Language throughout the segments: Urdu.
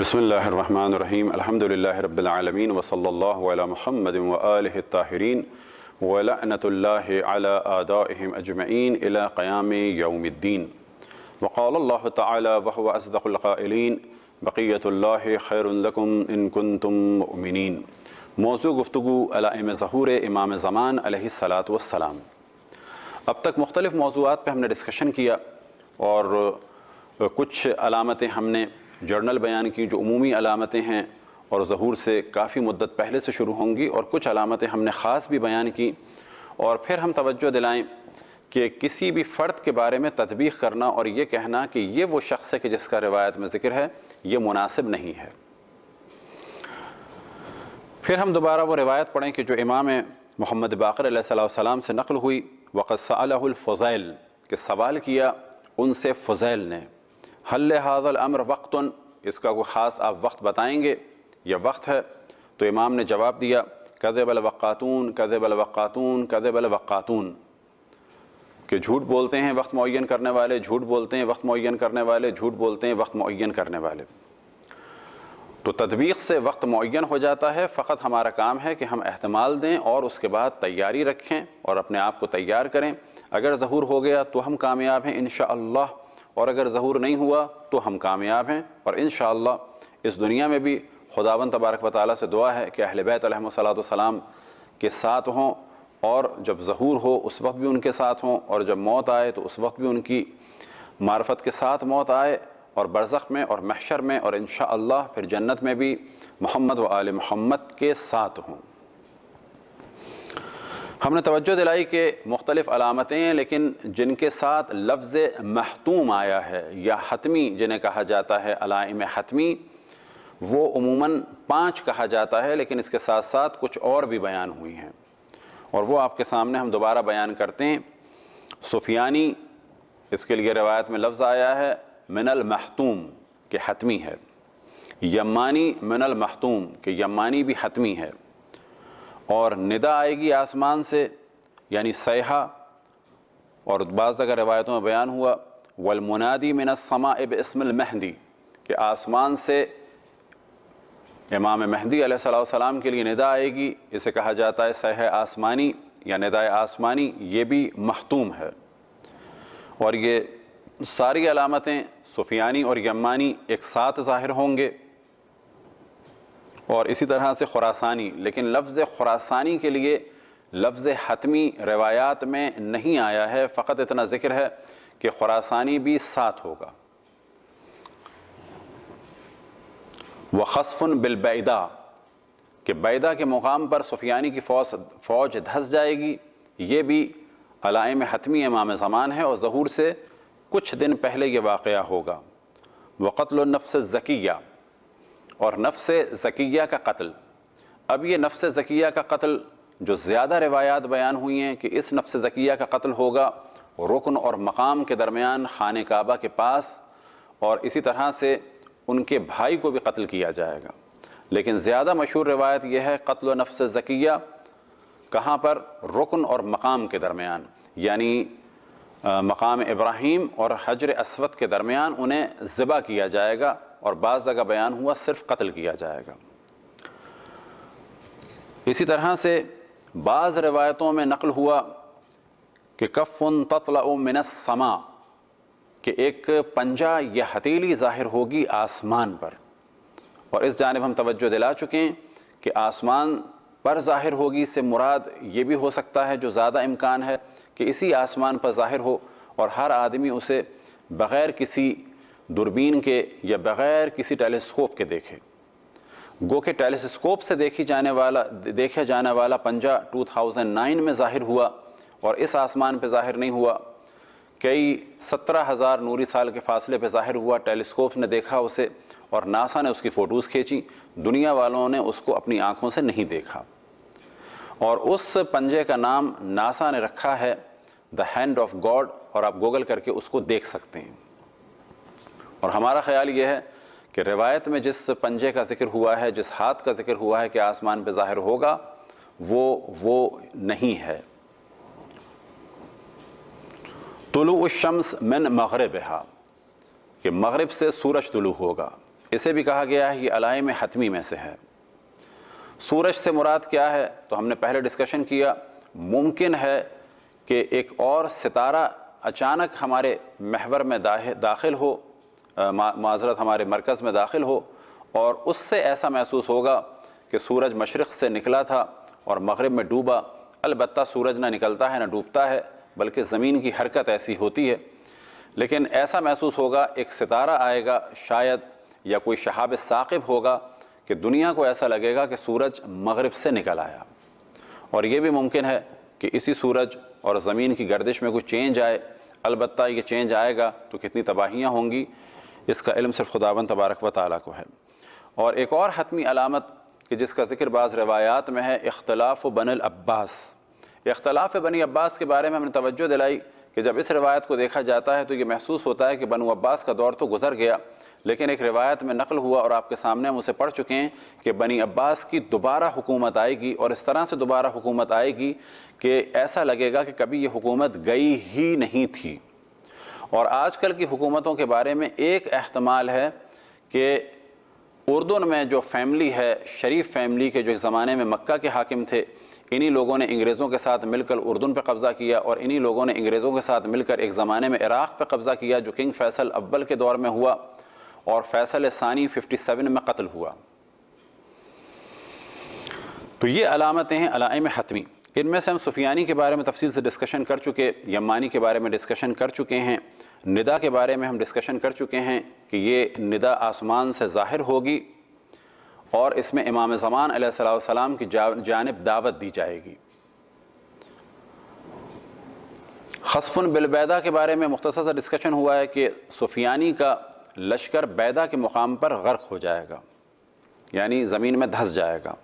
بسم اللہ الرحمن الرحیم الحمدللہ رب العالمین وصلی اللہ علی محمد وآلہ الطاہرین ولعنۃ اللہ علی اعدائہم اجمعین الی قیام یوم الدین وقال اللہ تعالی وہو اصدق القائلین بقیۃ اللہ خیر لکم ان کنتم مؤمنین۔ موضوع گفتگو علائم ظہور امام زمان علیہ السلام۔ اب تک مختلف موضوعات پہ ہم نے ڈسکشن کیا اور کچھ علامتیں ہم نے جرنل بیان کی جو عمومی علامتیں ہیں اور ظہور سے کافی مدت پہلے سے شروع ہوں گی، اور کچھ علامتیں ہم نے خاص بھی بیان کی، اور پھر ہم توجہ دلائیں کہ کسی بھی فرد کے بارے میں تطبیق کرنا اور یہ کہنا کہ یہ وہ شخص ہے کہ جس کا روایت میں ذکر ہے، یہ مناسب نہیں ہے۔ پھر ہم دوبارہ وہ روایت پڑھیں کہ جو امام محمد باقر علیہ السلام سے نقل ہوئی، وَقَدْ سَأَلَهُ الْفُضَيْلُ، کہ سوال کیا ان سے فضیل نے، حل لِهَذَا الْأَمْرِ وَقْتٌ، اس کا کوئی خاص آپ وقت بتائیں گے، یہ وقت ہے؟ تو امام نے جواب دیا کذب الوقاتون کذب الوقاتون کذب الوقاتون، کہ جھوٹ بولتے ہیں وقت معین کرنے والے، جھوٹ بولتے ہیں وقت معین کرنے والے، جھوٹ بولتے ہیں وقت معین کرنے والے۔ تو تطبیق سے وقت معین ہو جاتا ہے، فقط ہمارا کام ہے کہ ہم احتمال دیں اور اس کے بعد تیاری رکھیں اور اپنے آپ کو تیار کریں۔ اگر ظہور ہو گیا تو ہم کامیاب ہیں انشاءاللہ، اور اگر ظہور نہیں ہوا تو ہم کامیاب ہیں، اور انشاءاللہ اس دنیا میں بھی خداوند تبارک و تعالیٰ سے دعا ہے کہ اہل بیت علیہم السلام کے ساتھ ہوں، اور جب ظہور ہو اس وقت بھی ان کے ساتھ ہوں، اور جب موت آئے تو اس وقت بھی ان کی معرفت کے ساتھ موت آئے، اور برزخ میں اور محشر میں، اور انشاءاللہ پھر جنت میں بھی محمد و آل محمد کے ساتھ ہوں۔ ہم نے توجہ دلائی کہ مختلف علامتیں ہیں، لیکن جن کے ساتھ لفظ محتوم آیا ہے یا حتمی جنہیں کہا جاتا ہے، علائم حتمی، وہ عموماً 5 کہا جاتا ہے، لیکن اس کے ساتھ ساتھ کچھ اور بھی بیان ہوئی ہیں، اور وہ آپ کے سامنے ہم دوبارہ بیان کرتے ہیں۔ سفیانی، اس کے لیے روایت میں لفظ آیا ہے من المحتوم، کہ حتمی ہے۔ یمانی من المحتوم، کہ یمانی بھی حتمی ہے۔ اور ندا آئے گی آسمان سے، یعنی صیحہ، اور بعض جگہ روایتوں میں بیان ہوا والمنادی من السماء باسم المہدی، کہ آسمان سے امام مہدی علیہ السلام کے لیے ندا آئے گی، اسے کہا جاتا ہے صیحہ آسمانی یا ندائے آسمانی، یہ بھی محتوم ہے۔ اور یہ ساری علامتیں سفیانی اور یمانی ایک ساتھ ظاہر ہوں گے، اور اسی طرح سے خراسانی، لیکن لفظ خراسانی کے لیے لفظ حتمی روایات میں نہیں آیا ہے، فقط اتنا ذکر ہے کہ خراسانی بھی ساتھ ہوگا۔ وَخَصْفٌ بِالْبَيْدَا، کہ بیدا کے مقام پر سفیانی کی فوج دھس جائے گی، یہ بھی علائم حتمی امام زمان ہے، اور ظہور سے کچھ دن پہلے یہ واقعہ ہوگا۔ وَقَتْلُ النَّفْسِ الزَّكِيَّةِ، اور نفس زکیہ کا قتل۔ اب یہ نفس زکیہ کا قتل جو زیادہ روایات بیان ہوئی ہیں کہ اس نفس زکیہ کا قتل ہوگا رکن اور مقام کے درمیان خانہ کعبہ کے پاس، اور اسی طرح سے ان کے بھائی کو بھی قتل کیا جائے گا، لیکن زیادہ مشہور روایت یہ ہے قتل نفس زکیہ کہاں پر؟ رکن اور مقام کے درمیان، یعنی مقام ابراہیم اور حجر اسود کے درمیان انہیں ذبح کیا جائے گا، اور بعض جگہ بیان ہوا صرف قتل کیا جائے گا۔ اسی طرح سے بعض روایتوں میں نقل ہوا کہ کف تطلع من السماء، کہ ایک پنجہ یا ہتھیلی ظاہر ہوگی آسمان پر، اور اس جانب ہم توجہ دلا چکے ہیں کہ آسمان پر ظاہر ہوگی سے مراد یہ بھی ہو سکتا ہے، جو زیادہ امکان ہے کہ اسی آسمان پر ظاہر ہو، اور ہر آدمی اسے بغیر کسی دوربین کے یا بغیر کسی ٹیلیسکوپ کے دیکھے۔ گو کہ ٹیلیسکوپ سے دیکھا جانے والا پنجہ 2009 میں ظاہر ہوا، اور اس آسمان پہ ظاہر نہیں ہوا، کئی 17,000 نوری سال کے فاصلے پہ ظاہر ہوا، ٹیلیسکوپ نے دیکھا اسے، اور ناسا نے اس کی فوٹوز کھینچی، دنیا والوں نے اس کو اپنی آنکھوں سے نہیں دیکھا۔ اور اس پنجے کا نام ناسا نے رکھا ہے دا ہینڈ آف گاڈ، اور آپ گوگل کر کے اس کو دیکھ سکتے ہیں۔ اور ہمارا خیال یہ ہے کہ روایت میں جس پنجے کا ذکر ہوا ہے، جس ہاتھ کا ذکر ہوا ہے کہ آسمان پہ ظاہر ہوگا، وہ نہیں ہے۔ طلوع الشمس من مغربها، کہ مغرب سے سورج طلوع ہوگا۔ اسے بھی کہا گیا ہے یہ علائم حتمی میں سے ہے۔ سورج سے مراد کیا ہے تو ہم نے پہلے ڈسکشن کیا، ممکن ہے کہ ایک اور ستارہ اچانک ہمارے محور میں داخل ہو، معذرت ہمارے مرکز میں داخل ہو، اور اس سے ایسا محسوس ہوگا کہ سورج مشرق سے نکلا تھا اور مغرب میں ڈوبا۔ البتہ سورج نہ نکلتا ہے نہ ڈوبتا ہے، بلکہ زمین کی حرکت ایسی ہوتی ہے، لیکن ایسا محسوس ہوگا ایک ستارہ آئے گا شاید، یا کوئی شہاب ثاقب ہوگا کہ دنیا کو ایسا لگے گا کہ سورج مغرب سے نکل آیا۔ اور یہ بھی ممکن ہے کہ اسی سورج اور زمین کی گردش میں کوئی چینج آئے، البتہ یہ چینج آئے گا تو کتنی تباہیاں ہوں گی، اس کا علم صرف خداوند تبارک و تعالیٰ کو ہے۔ اور ایک اور حتمی علامت کہ جس کا ذکر بعض روایات میں ہے، اختلاف بنی العباس۔ اختلاف بنی عباس کے بارے میں ہم نے توجہ دلائی کہ جب اس روایت کو دیکھا جاتا ہے تو یہ محسوس ہوتا ہے کہ بنو عباس کا دور تو گزر گیا، لیکن ایک روایت میں نقل ہوا اور آپ کے سامنے ہم اسے پڑھ چکے ہیں کہ بنی عباس کی دوبارہ حکومت آئے گی، اور اس طرح سے دوبارہ حکومت آئے گی کہ ایسا لگے گا کہ کبھی یہ حکومت گئی ہی نہیں تھی۔ اور آج کل کی حکومتوں کے بارے میں ایک احتمال ہے کہ اردن میں جو فیملی ہے، شریف فیملی کے جو ایک زمانے میں مکہ کے حاکم تھے، انہی لوگوں نے انگریزوں کے ساتھ مل کر اردن پہ قبضہ کیا، اور انہی لوگوں نے انگریزوں کے ساتھ مل کر ایک زمانے میں عراق پہ قبضہ کیا جو کنگ فیصل اول کے دور میں ہوا، اور فیصل ثانی 57 میں قتل ہوا۔ تو یہ علامتیں ہیں علائم حتمی۔ ان میں سے ہم سفیانی کے بارے میں تفصیل سے ڈسکشن کر چکے، یمانی کے بارے میں ڈسکشن کر چکے ہیں، ندا کے بارے میں ہم ڈسکشن کر چکے ہیں کہ یہ ندا آسمان سے ظاہر ہوگی، اور اس میں امام زمان علیہ السلام کی جانب دعوت دی جائے گی۔ خسف بالبیدہ کے بارے میں مختصر سا ڈسکشن ہوا ہے کہ سفیانی کا لشکر بیدہ کے مقام پر غرق ہو جائے گا، یعنی زمین میں دھس جائے گا۔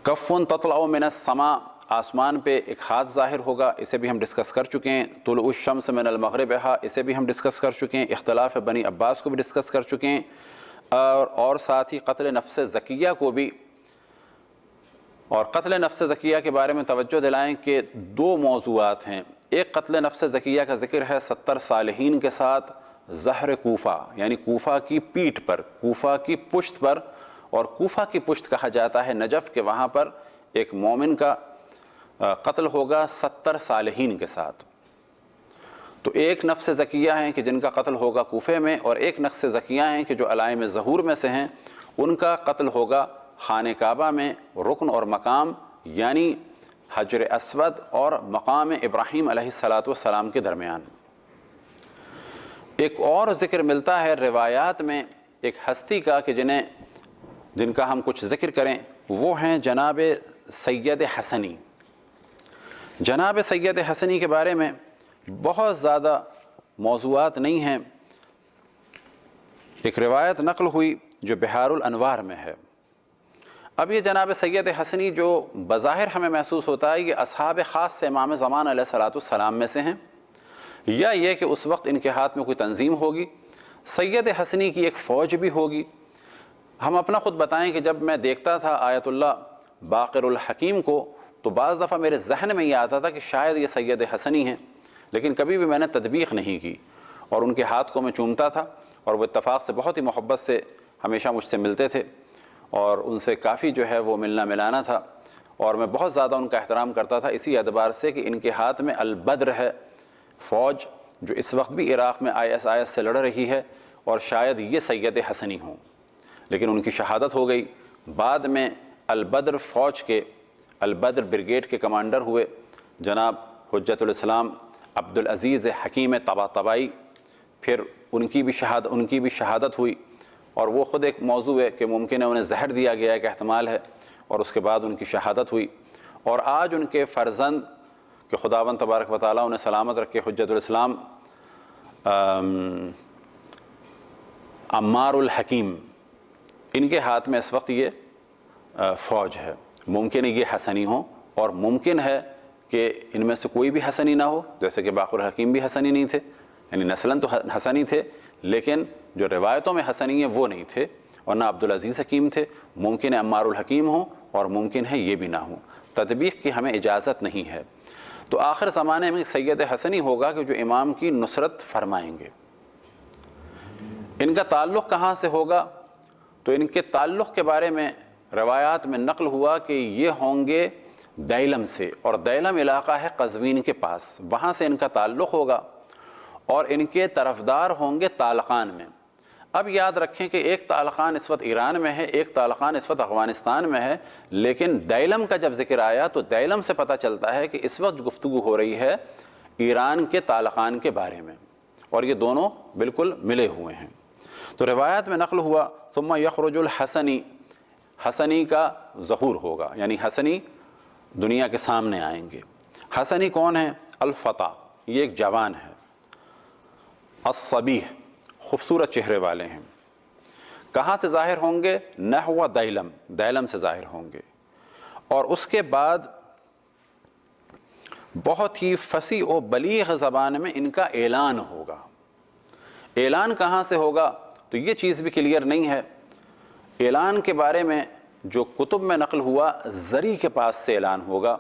کف تطلع من السماء، آسمان پہ ایک ہاتھ ظاہر ہوگا، اسے بھی ہم ڈسکس کر چکے ہیں۔ طلوع الشمس من المغربہا، اسے بھی ہم ڈسکس کر چکے ہیں۔ اختلاف بنی عباس کو بھی ڈسکس کر چکے ہیں، اور ساتھ ہی قتل نفس زکیہ کو بھی۔ اور قتل نفس زکیہ کے بارے میں توجہ دلائیں کہ دو موضوعات ہیں۔ ایک قتل نفس زکیہ کا ذکر ہے 70 صالحین کے ساتھ ظہر کوفہ، یعنی کوفہ کی پیٹھ پر، کوفہ کی پشت پر، اور کوفہ کی پشت کہا جاتا ہے نجف، کہ وہاں پر ایک مومن کا قتل ہوگا 70 صالحین کے ساتھ۔ تو ایک نفس زکیہ ہیں کہ جن کا قتل ہوگا کوفے میں، اور ایک نفس زکیہ ہیں کہ جو علائم ظہور میں سے ہیں، ان کا قتل ہوگا خانہ کعبہ میں رکن اور مقام، یعنی حجر اسود اور مقام ابراہیم علیہ السلام کے درمیان۔ ایک اور ذکر ملتا ہے روایات میں ایک ہستی کا کہ جن کا ہم کچھ ذکر کریں، وہ ہیں جناب سید حسنی۔ جناب سید حسنی کے بارے میں بہت زیادہ موضوعات نہیں ہیں۔ ایک روایت نقل ہوئی جو بحار الانوار میں ہے۔ اب یہ جناب سید حسنی جو بظاہر ہمیں محسوس ہوتا ہے یہ اصحاب خاص سے امام زمان علیہ السلام میں سے ہیں، یا یہ کہ اس وقت ان کے ہاتھ میں کوئی تنظیم ہوگی، سید حسنی کی ایک فوج بھی ہوگی۔ ہم اپنا خود بتائیں کہ جب میں دیکھتا تھا آیت اللہ باقر الحکیم کو تو بعض دفعہ میرے ذہن میں یہ آتا تھا کہ شاید یہ سید حسنی ہیں، لیکن کبھی بھی میں نے تطبیق نہیں کی، اور ان کے ہاتھ کو میں چومتا تھا، اور وہ اتفاق سے بہت ہی محبت سے ہمیشہ مجھ سے ملتے تھے، اور ان سے کافی جو ہے وہ ملنا ملانا تھا، اور میں بہت زیادہ ان کا احترام کرتا تھا اسی اعتبار سے کہ ان کے ہاتھ میں البدر ہے، فوج جو اس وقت بھی عراق میں ISIS سے لڑ رہی ہے، اور شاید یہ سید حسنی ہوں، لیکن ان کی شہادت ہو گئی۔ بعد میں البدر فوج کے، البدر بریگیڈ کے کمانڈر ہوئے جناب حجت الاسلام عبدالعزیز حکیم طباطبائی، پھر ان کی بھی شہادت ہوئی، اور وہ خود ایک موضوع ہے کہ ممکن ہے انہیں زہر دیا گیا ایک احتمال ہے، اور اس کے بعد ان کی شہادت ہوئی۔ اور آج ان کے فرزند کہ خداوند تبارک و تعالیٰ انہیں سلامت رکھے، حجت الاسلام عمار الحکیم، ان کے ہاتھ میں اس وقت یہ فوج ہے۔ ممکن ہے یہ حسنی ہوں، اور ممکن ہے کہ ان میں سے کوئی بھی حسنی نہ ہو، جیسے کہ باقر الحکیم بھی حسنی نہیں تھے، یعنی نسلاً تو حسنی تھے لیکن جو روایتوں میں حسنی ہیں وہ نہیں تھے، اور نہ عبدالعزیز حکیم تھے۔ ممکن ہے عمار الحکیم ہوں، اور ممکن ہے یہ بھی نہ ہوں، تطبیق کی ہمیں اجازت نہیں ہے۔ تو آخر زمانے میں سید حسنی ہوگا کہ جو امام کی نصرت فرمائیں گے۔ ان کا تعلق کہاں سے ہوگا؟ تو ان کے تعلق کے بارے میں روایات میں نقل ہوا کہ یہ ہوں گے دیلم سے، اور دیلم علاقہ ہے قزوین کے پاس، وہاں سے ان کا تعلق ہوگا، اور ان کے طرفدار ہوں گے طالقان میں۔ اب یاد رکھیں کہ ایک طالقان اس وقت ایران میں ہے، ایک طالقان اس وقت افغانستان میں ہے، لیکن دیلم کا جب ذکر آیا تو دیلم سے پتہ چلتا ہے کہ اس وقت گفتگو ہو رہی ہے ایران کے طالقان کے بارے میں، اور یہ دونوں بالکل ملے ہوئے ہیں۔ تو روایات میں نقل ہوا ثم یخرج الحسنی، حسنی کا ظہور ہوگا، یعنی حسنی دنیا کے سامنے آئیں گے۔ حسنی کون ہے؟ الفتح، یہ ایک جوان ہے، الصبیح، خوبصورت چہرے والے ہیں۔ کہاں سے ظاہر ہوں گے؟ نحو دیلم، دیلم سے ظاہر ہوں گے، اور اس کے بعد بہت ہی فصیح و بلیغ زبان میں ان کا اعلان ہوگا۔ اعلان کہاں سے ہوگا تو یہ چیز بھی کلیئر نہیں ہے۔ اعلان کے بارے میں جو کتب میں نقل ہوا زری کے پاس سے اعلان ہوگا،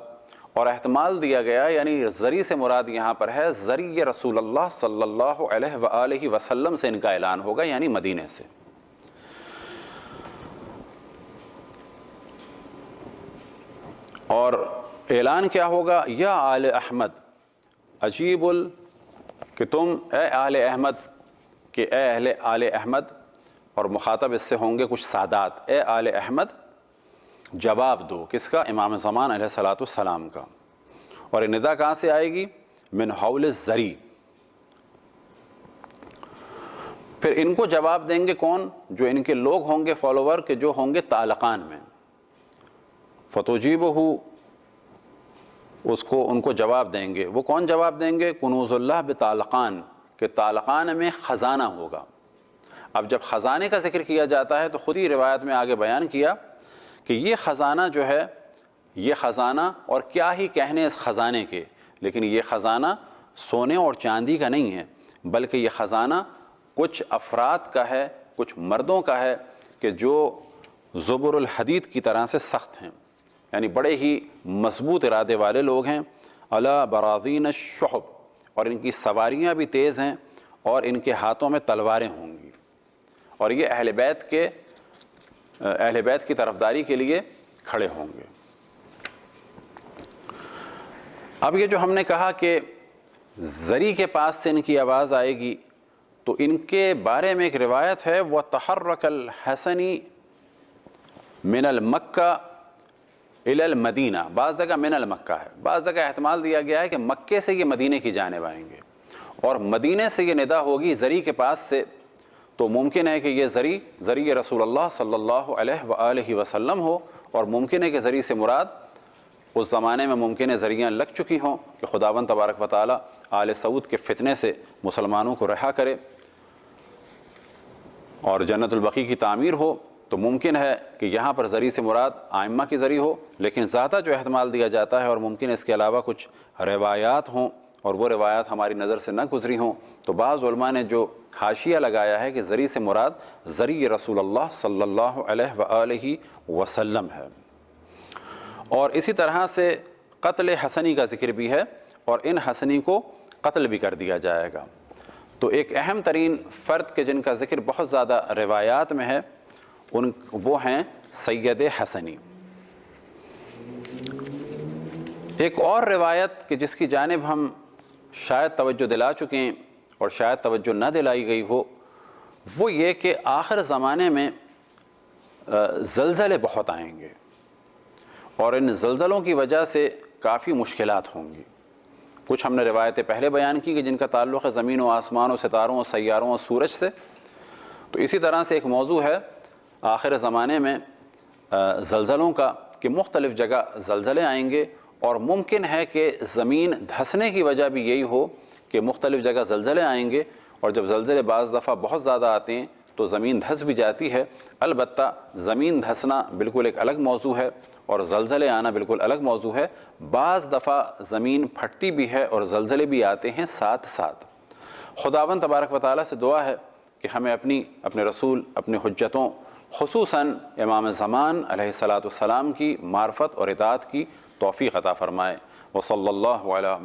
اور احتمال دیا گیا یعنی زری سے مراد یہاں پر ہے زری رسول اللہ صلی اللہ علیہ وآلہ وسلم سے ان کا اعلان ہوگا، یعنی مدینے سے۔ اور اعلان کیا ہوگا؟ یا آل احمد عجیب کہ تم اے آل احمد، کہ اے اہل آل احمد، اور مخاطب اس سے ہوں گے کچھ سادات، اے آل احمد جواب دو، کس کا؟ امام زمان علیہ السلام کا۔ اور یہ ندا کہاں سے آئے گی؟ من حول الزری۔ پھر ان کو جواب دیں گے کون؟ جو ان کے لوگ ہوں گے فالوور، کہ جو ہوں گے طالقان میں۔ فتجیبہ، ان کو جواب دیں گے۔ وہ کون جواب دیں گے؟ کنوز اللہ بطالقان، کہ طالقان میں خزانہ ہوگا۔ اب جب خزانے کا ذکر کیا جاتا ہے تو خود ہی روایت میں آگے بیان کیا کہ یہ خزانہ جو ہے، یہ خزانہ، اور کیا ہی کہنے اس خزانے کے، لیکن یہ خزانہ سونے اور چاندی کا نہیں ہے، بلکہ یہ خزانہ کچھ افراد کا ہے، کچھ مردوں کا ہے، کہ جو زبر الحدید کی طرح سے سخت ہیں، یعنی بڑے ہی مضبوط ارادے والے لوگ ہیں۔ علی براذین الشحب، اور ان کی سواریاں بھی تیز ہیں، اور ان کے ہاتھوں میں تلواریں ہوں گی، اور یہ اہل بیت کی طرفداری کے لیے کھڑے ہوں گے۔ اب یہ جو ہم نے کہا کہ زری کے پاس سے ان کی آواز آئے گی، تو ان کے بارے میں ایک روایت ہے وَتَحَرَّكَ الْحَسَنِ مِنَ الْمَكَّةِ إِلَى الْمَدِينَةِ، بعض جگہ من المکہ ہے، بعض جگہ احتمال دیا گیا ہے کہ مکے سے یہ مدینے کی جانب آئیں گے، اور مدینے سے یہ ندا ہوگی زری کے پاس سے، تو ممکن ہے کہ یہ زری رسول اللہ صلی اللہ علیہ وآلہ وسلم ہو، اور ممکن ہے کہ زری سے مراد اس زمانے میں ممکن ہے زریاں لگ چکی ہوں کہ خداوند تبارک و تعالی آل سعود کے فتنے سے مسلمانوں کو رہا کرے اور جنت البقیع کی تعمیر ہو، تو ممکن ہے کہ یہاں پر زری سے مراد آئمہ کی زری ہو، لیکن زیادہ جو احتمال دیا جاتا ہے، اور ممکن ہے اس کے علاوہ کچھ روایات ہوں اور وہ روایات ہماری نظر سے نہ گزری ہوں، تو بعض علماء نے جو حاشیہ لگایا ہے کہ زری سے مراد زری رسول اللہ صلی اللہ علیہ وآلہ وسلم ہے۔ اور اسی طرح سے قتل حسنی کا ذکر بھی ہے، اور ان حسنی کو قتل بھی کر دیا جائے گا۔ تو ایک اہم ترین فرد کے جن کا ذکر بہت زیادہ روایات میں ہے، وہ ہیں سید حسنی۔ ایک اور روایت کہ جس کی جانب ہم شاید توجہ دلا چکے ہیں اور شاید توجہ نہ دلائی گئی ہو، وہ یہ کہ آخر زمانے میں زلزلے بہت آئیں گے، اور ان زلزلوں کی وجہ سے کافی مشکلات ہوں گی۔ کچھ ہم نے روایتیں پہلے بیان کی کہ جن کا تعلق ہے زمین و آسمان و ستاروں و سیاروں و سورج سے، تو اسی طرح سے ایک موضوع ہے آخر زمانے میں زلزلوں کا، کہ مختلف جگہ زلزلے آئیں گے، اور ممکن ہے کہ زمین دھسنے کی وجہ بھی یہی ہو کہ مختلف جگہ زلزلے آئیں گے، اور جب زلزلے بعض دفعہ بہت زیادہ آتے ہیں تو زمین دھس بھی جاتی ہے۔ البتہ زمین دھسنا بالکل ایک الگ موضوع ہے، اور زلزلے آنا بالکل الگ موضوع ہے۔ بعض دفعہ زمین پھٹتی بھی ہے اور زلزلے بھی آتے ہیں ساتھ ساتھ۔ خداوند تبارک و تعالیٰ سے دعا ہے کہ ہمیں اپنے رسول، اپنے حجتوں، خصوصاً امام زمان علیہ السلام کی معرفت اور اطاعت کی توفیق عطا فرمائے۔ وصلی اللہ علیہ